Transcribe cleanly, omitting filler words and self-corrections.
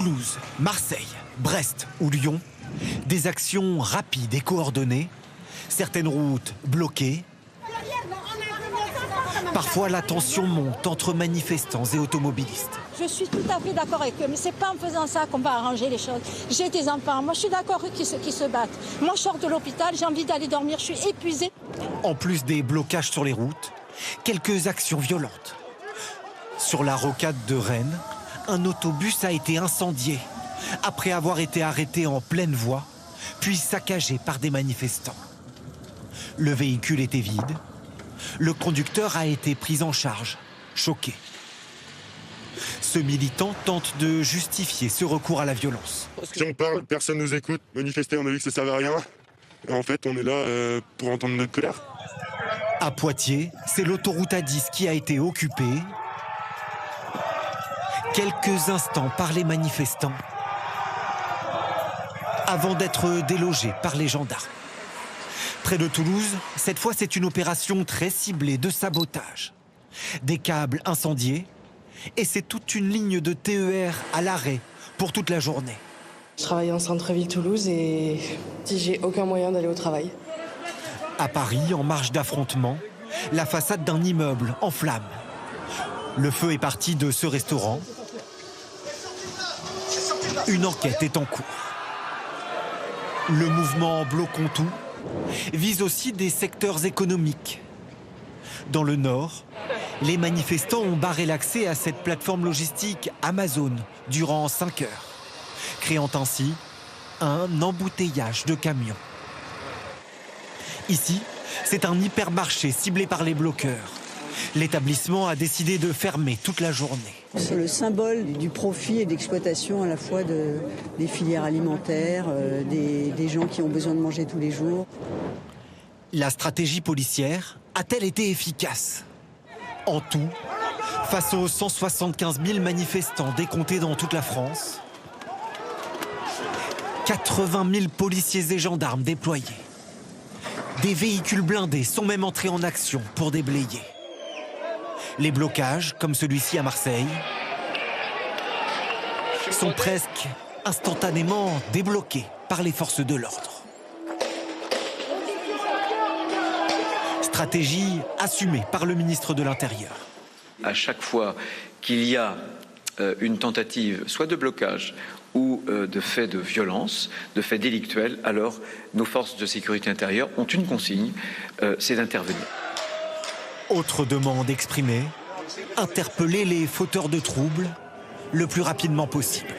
Toulouse, Marseille, Brest ou Lyon, des actions rapides et coordonnées, certaines routes bloquées. Parfois, la tension monte entre manifestants et automobilistes. Je suis tout à fait d'accord avec eux, mais c'est pas en faisant ça qu'on va arranger les choses. J'ai des enfants, moi je suis d'accord qu'ils se battent. Moi je sors de l'hôpital, j'ai envie d'aller dormir, je suis épuisée. En plus des blocages sur les routes, quelques actions violentes. Sur la rocade de Rennes, un autobus a été incendié après avoir été arrêté en pleine voie, puis saccagé par des manifestants. Le véhicule était vide. Le conducteur a été pris en charge, choqué. Ce militant tente de justifier ce recours à la violence. Si on parle, personne ne nous écoute. Manifester, on a vu que ça ne servait à rien. Et en fait, on est là pour entendre notre colère. À Poitiers, c'est l'autoroute A10 qui a été occupée. Quelques instants par les manifestants, avant d'être délogés par les gendarmes. Près de Toulouse, cette fois, c'est une opération très ciblée de sabotage. Des câbles incendiés, et c'est toute une ligne de TER à l'arrêt pour toute la journée. Je travaille en centre-ville Toulouse et j'ai aucun moyen d'aller au travail. À Paris, en marge d'affrontement, la façade d'un immeuble en flammes. Le feu est parti de ce restaurant. Une enquête est en cours. Le mouvement Bloquons tout vise aussi des secteurs économiques. Dans le Nord, les manifestants ont barré l'accès à cette plateforme logistique Amazon durant 5 heures, créant ainsi un embouteillage de camions. Ici, c'est un hypermarché ciblé par les bloqueurs. L'établissement a décidé de fermer toute la journée. C'est le symbole du profit et d'exploitation à la fois des filières alimentaires, des gens qui ont besoin de manger tous les jours. La stratégie policière a-t-elle été efficace? En tout, face aux 175 000 manifestants décomptés dans toute la France, 80 000 policiers et gendarmes déployés. Des véhicules blindés sont même entrés en action pour déblayer. Les blocages, comme celui-ci à Marseille, sont presque instantanément débloqués par les forces de l'ordre. Stratégie assumée par le ministre de l'Intérieur. À chaque fois qu'il y a une tentative, soit de blocage ou de faits de violence, de faits délictuels, alors nos forces de sécurité intérieure ont une consigne, c'est d'intervenir. Autre demande exprimée, interpeller les fauteurs de troubles le plus rapidement possible.